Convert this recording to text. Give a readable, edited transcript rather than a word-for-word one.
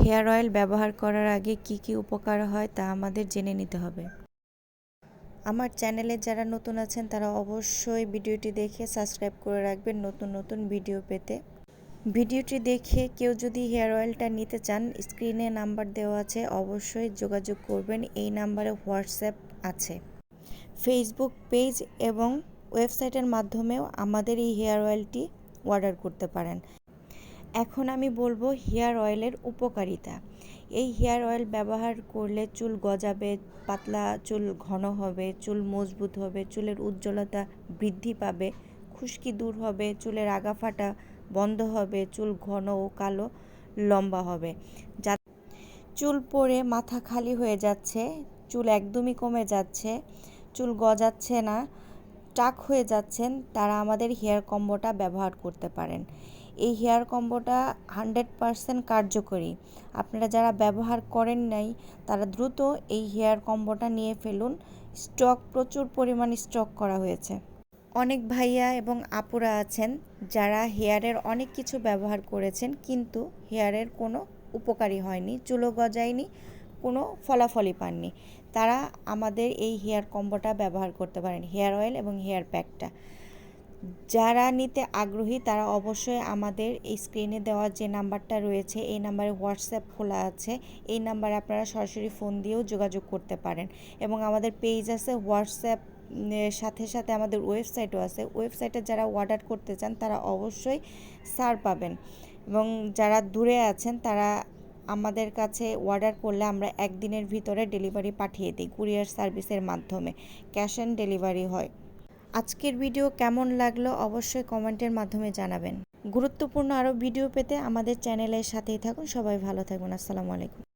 Hair oil ব্যবহার করার আগে কি কি উপকার হয় তা আমাদের জেনে নিতে হবে। আমার চ্যানেলে যারা নতুন আছেন তারা অবশ্যই ভিডিওটি দেখে সাবস্ক্রাইব করে রাখবেন নতুন নতুন ভিডিও পেতে। ভিডিওটি দেখে কেউ যদি হেয়ার অয়েলটা নিতে চান, স্ক্রিনে নাম্বার দেওয়া আছে, অবশ্যই যোগাযোগ করবেন। এই নাম্বারে হোয়াটসঅ্যাপ আছে। ফেসবুক পেজ এবং ওয়েবসাইটের মাধ্যমেও আমাদের এই হেয়ার অয়েলটি অর্ডার করতে পারেন। এখন আমি বলবো হেয়ার অয়েলের উপকারিতা। এই হেয়ার অয়েল ব্যবহার করলে চুল গজাবে, পাতলা চুল ঘন হবে, চুল মজবুত হবে, চুলের উজ্জ্বলতা বৃদ্ধি পাবে, খুশকি দূর হবে, চুলের আগা ফাটা বন্ধ হবে, চুল ঘন ও কালো লম্বা হবে। যা চুল পড়ে মাথা খালি হয়ে যাচ্ছে, চুল একদমই কমে যাচ্ছে, চুল গজাচ্ছে না, টাক হয়ে যাচ্ছেন, তারা আমাদের হেয়ার কম্বোটা ব্যবহার করতে পারেন। এই হেয়ার কম্বোটা 100% কার্যকরী। আপনারা যারা ব্যবহার করেন নাই তারা দ্রুত এই হেয়ার কম্বোটা নিয়ে ফেলুন। প্রচুর পরিমাণ স্টক করা হয়েছে। অনেক ভাইয়া এবং আপুরা আছেন যারা হেয়ারের অনেক কিছু ব্যবহার করেছেন, কিন্তু হেয়ারের কোনো উপকারী হয়নি, চুলও গজায়নি, কোনো ফলাফলই পাননি। তারা আমাদের এই হেয়ার কম্বোটা ব্যবহার করতে পারেন, হেয়ার অয়েল এবং হেয়ার প্যাকটা। যারা নিতে আগ্রহী তারা অবশ্যই আমাদের এই স্ক্রিনে দেওয়া যে নাম্বারটা রয়েছে এই নাম্বারে হোয়াটসঅ্যাপ খোলা আছে। এই নাম্বারে আপনারা সরাসরি ফোন দিয়েও যোগাযোগ করতে পারেন এবং আমাদের পেজ আছে, হোয়াটসঅ্যাপ সাথে সাথে আমাদের ওয়েবসাইটও আছে। ওয়েবসাইটে যারা অর্ডার করতে চান তারা অবশ্যই ছাড় পাবেন এবং যারা দূরে আছেন তারা আমাদের কাছে অর্ডার করলে আমরা একদিনের ভিতরে ডেলিভারি পাঠিয়ে দিই কুরিয়ার সার্ভিসের মাধ্যমে। ক্যাশ অন ডেলিভারি হয়। আজকের ভিডিও কেমন লাগলো অবশ্যই কমেন্টের মাধ্যমে জানাবেন। গুরুত্বপূর্ণ আরও ভিডিও পেতে আমাদের চ্যানেলের সাথেই থাকুন। সবাই ভালো থাকবেন। আসসালামু আলাইকুম।